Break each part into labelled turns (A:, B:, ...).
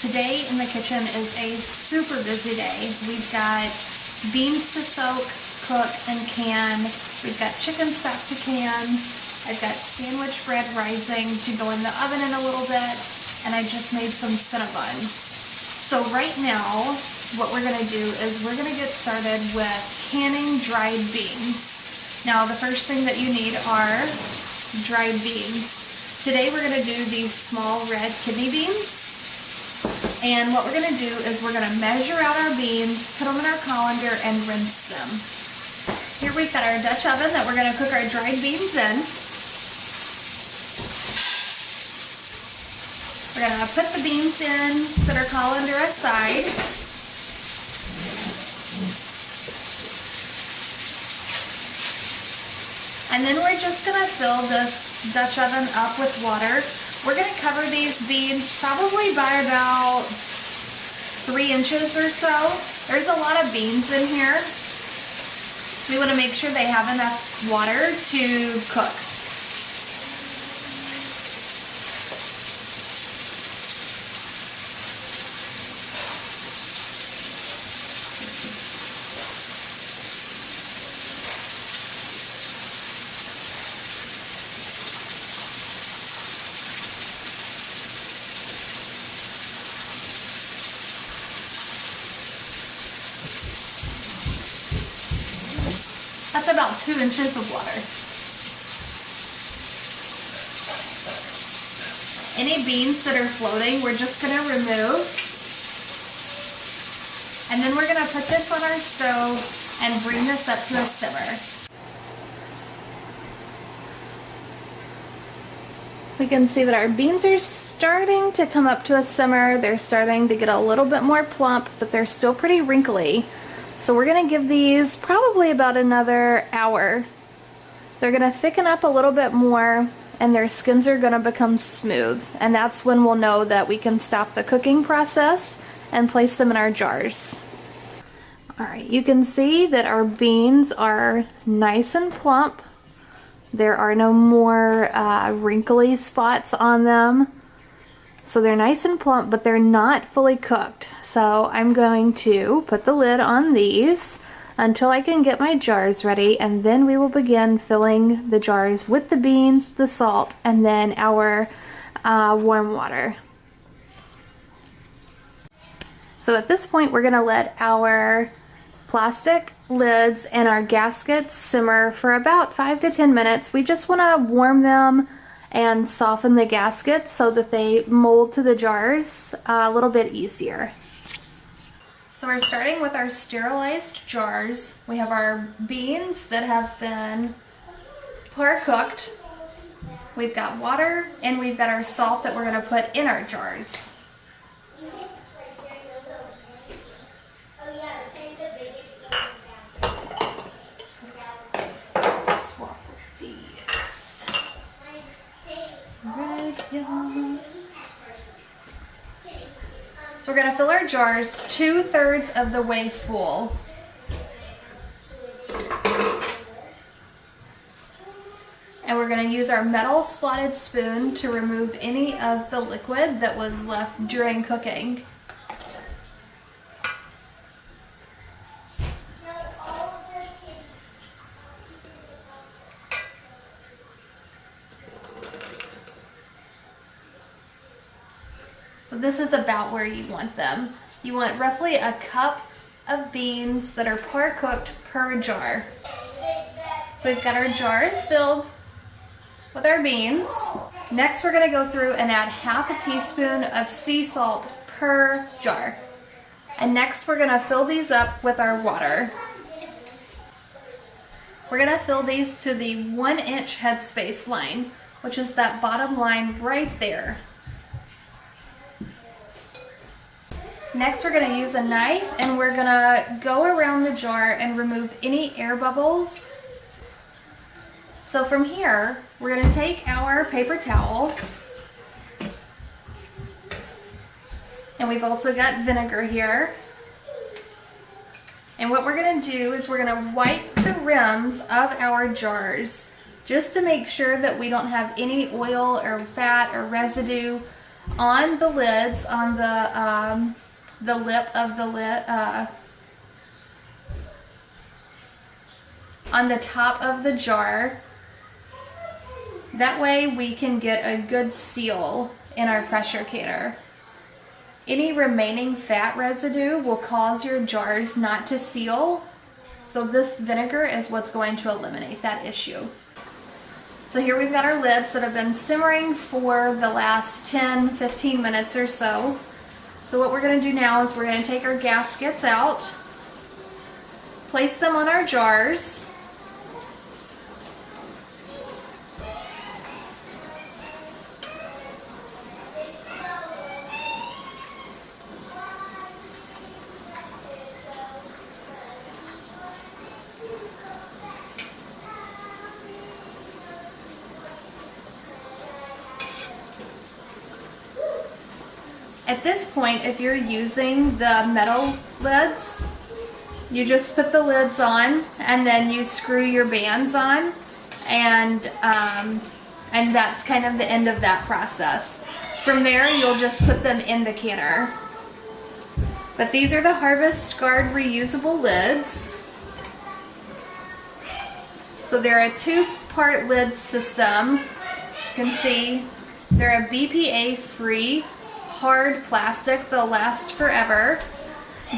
A: Today in the kitchen is a super busy day. We've got beans to soak, cook, and can. We've got chicken stock to can. I've got sandwich bread rising to go in the oven in a little bit, and I just made some Cinnabons. So right now, what we're gonna do is we're gonna get started with canning dried beans. Now the first thing that you need are dried beans. Today we're gonna do these small red kidney beans. And what we're going to do is we're going to measure out our beans, put them in our colander, and rinse them. Here we've got our Dutch oven that we're going to cook our dried beans in. We're going to put the beans in, set our colander aside. And then we're just going to fill this Dutch oven up with water. We're going to cover these beans probably by about 3 inches or so. There's a lot of beans in here. We want to make sure they have enough water to cook. That's about 2 inches of water. Any beans that are floating, we're just going to remove. And then we're going to put this on our stove and bring this up to a simmer. We can see that our beans are starting to come up to a simmer. They're starting to get a little bit more plump, but they're still pretty wrinkly. So we're going to give these probably about another hour. They're going to thicken up a little bit more and their skins are going to become smooth. And that's when we'll know that we can stop the cooking process and place them in our jars. Alright, you can see that our beans are nice and plump. There are no more wrinkly spots on them. So they're nice and plump, but they're not fully cooked. So I'm going to put the lid on these until I can get my jars ready, and then we will begin filling the jars with the beans, the salt, and then our warm water. So at this point we're going to let our plastic lids and our gaskets simmer for about 5 to 10 minutes. We just want to warm them and soften the gaskets so that they mold to the jars a little bit easier. So we're starting with our sterilized jars. We have our beans that have been par cooked. We've got water and we've got our salt that we're going to put in our jars. So we're going to fill our jars 2/3 of the way full. And we're going to use our metal slotted spoon to remove any of the liquid that was left during cooking. So this is about where you want them. You want roughly a cup of beans that are par cooked per jar. So we've got our jars filled with our beans. Next we're going to go through and add 1/2 teaspoon of sea salt per jar. And next we're going to fill these up with our water. We're going to fill these to the 1-inch headspace line, which is that bottom line right there. Next we're going to use a knife and we're going to go around the jar and remove any air bubbles. So from here we're going to take our paper towel, and we've also got vinegar here. And what we're going to do is we're going to wipe the rims of our jars just to make sure that we don't have any oil or fat or residue on the lids, on the lip of the lid, on the top of the jar. That way we can get a good seal in our pressure canner. Any remaining fat residue will cause your jars not to seal, so this vinegar is what's going to eliminate that issue. So here we've got our lids that have been simmering for the last 10-15 minutes or so. So what we're going to do now is we're going to take our gaskets out, place them on our jars. At this point, if you're using the metal lids, you just put the lids on and then you screw your bands on, and that's kind of the end of that process. From there, you'll just put them in the canner. But these are the Harvest Guard reusable lids. So they're a 2-part lid system. You can see they're a BPA free hard plastic. They'll last forever,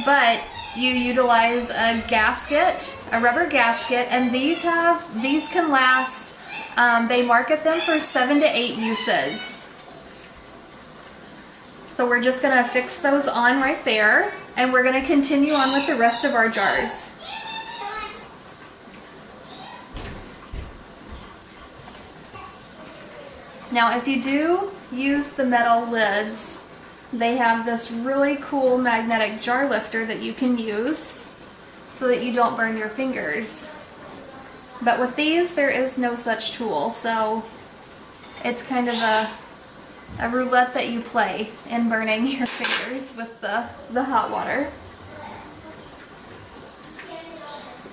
A: but you utilize a gasket, a rubber gasket, and these can last, they market them for 7 to 8 uses. So we're just going to fix those on right there, and we're going to continue on with the rest of our jars. Now if you do use the metal lids, they have this really cool magnetic jar lifter that you can use so that you don't burn your fingers. But with these, there is no such tool, so it's kind of a roulette that you play in burning your fingers with the hot water.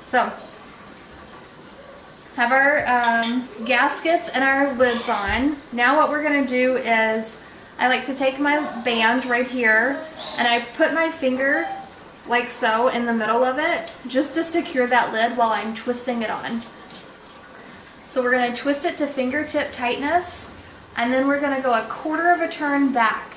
A: So, have our gaskets and our lids on. Now what we're going to do is, I like to take my band right here and I put my finger like so in the middle of it just to secure that lid while I'm twisting it on. So we're going to twist it to fingertip tightness, and then we're going to go 1/4 of a turn back.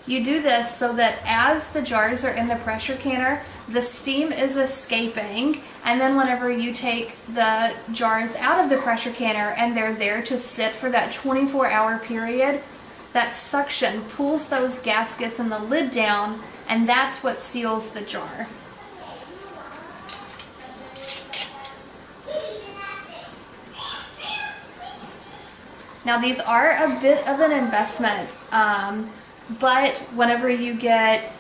A: You do this so that as the jars are in the pressure canner, the steam is escaping, and then whenever you take the jars out of the pressure canner and they're there to sit for that 24-hour period, that suction pulls those gaskets and the lid down, and that's what seals the jar. Now these are a bit of an investment, but whenever you get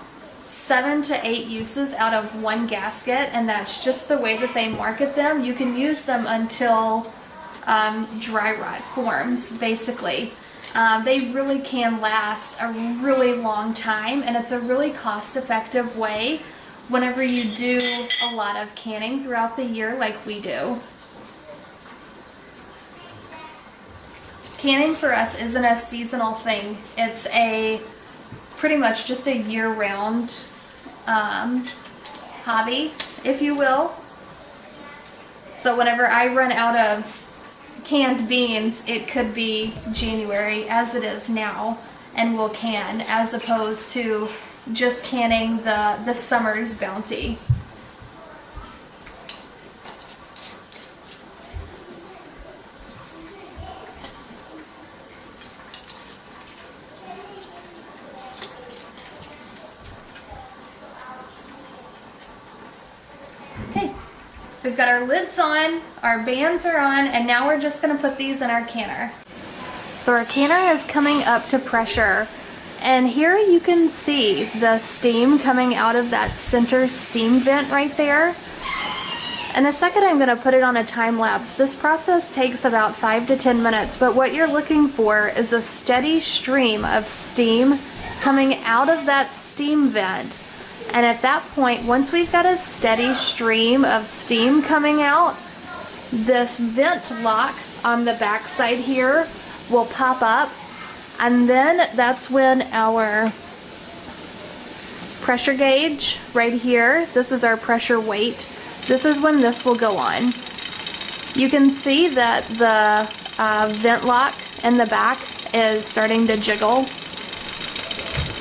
A: 7 to 8 uses out of one gasket, and that's just the way that they market them, you can use them until dry rot forms, basically. They really can last a really long time, and it's a really cost-effective way whenever you do a lot of canning throughout the year like we do. Canning for us isn't a seasonal thing. It's pretty much just a year-round hobby, if you will. So whenever I run out of canned beans, it could be January, as it is now, and we'll can, as opposed to just canning the summer's bounty. We've got our lids on, our bands are on, and now we're just going to put these in our canner. So our canner is coming up to pressure, and here you can see the steam coming out of that center steam vent right there. In a second I'm going to put it on a time lapse. This process takes about 5 to 10 minutes, but what you're looking for is a steady stream of steam coming out of that steam vent. And at that point, once we've got a steady stream of steam coming out, this vent lock on the back side here will pop up, and then that's when our pressure gauge right here, this is our pressure weight, this is when this will go on. You can see that the vent lock in the back is starting to jiggle.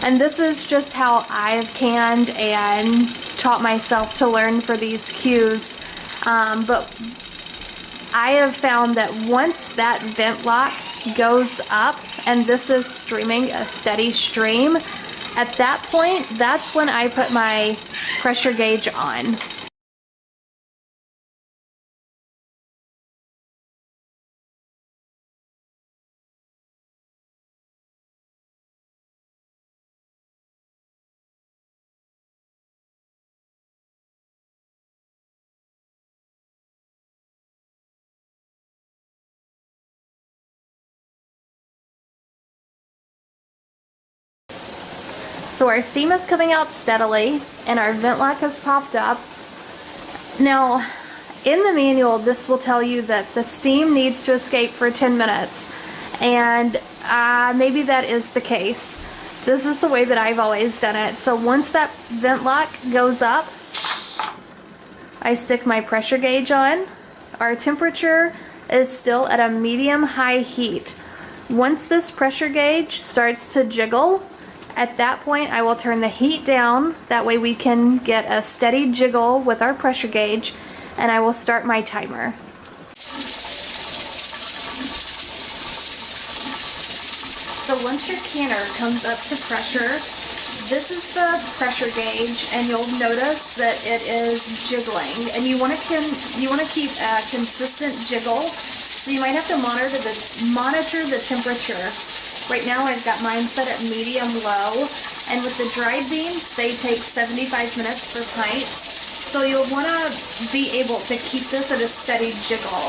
A: And this is just how I've canned and taught myself to learn for these cues. But I have found that once that vent lock goes up and this is streaming a steady stream, at that point, that's when I put my pressure gauge on. So our steam is coming out steadily and our vent lock has popped up. Now, in the manual, this will tell you that the steam needs to escape for 10 minutes. And maybe that is the case. This is the way that I've always done it. So once that vent lock goes up, I stick my pressure gauge on. Our temperature is still at a medium-high heat. Once this pressure gauge starts to jiggle, at that point I will turn the heat down, that way we can get a steady jiggle with our pressure gauge, and I will start my timer. So once your canner comes up to pressure, this is the pressure gauge, and you'll notice that it is jiggling, and you want to keep a consistent jiggle, so you might have to monitor the temperature. Right now I've got mine set at medium low, and with the dried beans, they take 75 minutes per pint, so you'll want to be able to keep this at a steady jiggle.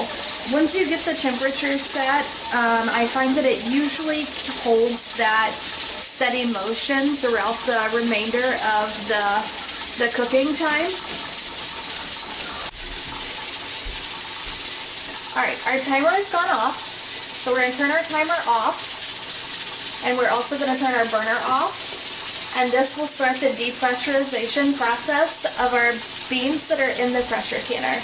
A: Once you get the temperature set, I find that it usually holds that steady motion throughout the remainder of the cooking time. Alright, our timer has gone off, so we're going to turn our timer off. And we're also going to turn our burner off, and this will start the depressurization process of our beans that are in the pressure canner.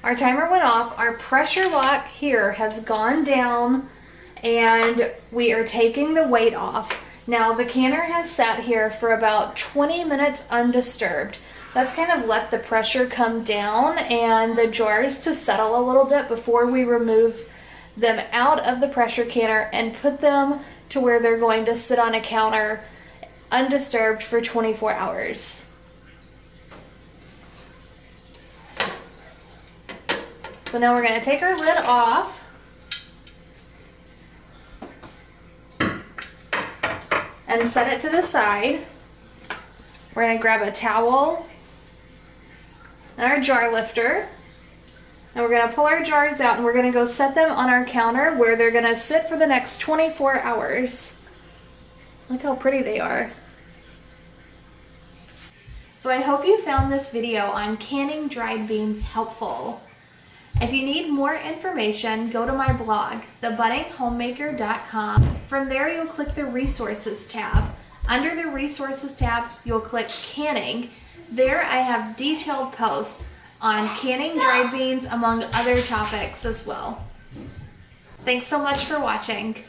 A: Our timer went off, our pressure lock here has gone down, and we are taking the weight off. Now the canner has sat here for about 20 minutes undisturbed. Let's kind of let the pressure come down and the jars to settle a little bit before we remove them out of the pressure canner and put them to where they're going to sit on a counter undisturbed for 24 hours. So now we're going to take our lid off. And set it to the side. We're going to grab a towel and our jar lifter, and we're going to pull our jars out, and we're going to go set them on our counter where they're going to sit for the next 24 hours. Look how pretty they are. So I hope you found this video on canning dried beans helpful. If you need more information, go to my blog, thebuddinghomemaker.com. From there, you'll click the Resources tab. Under the Resources tab, you'll click Canning. There, I have detailed posts on canning dried beans, among other topics as well. Thanks so much for watching.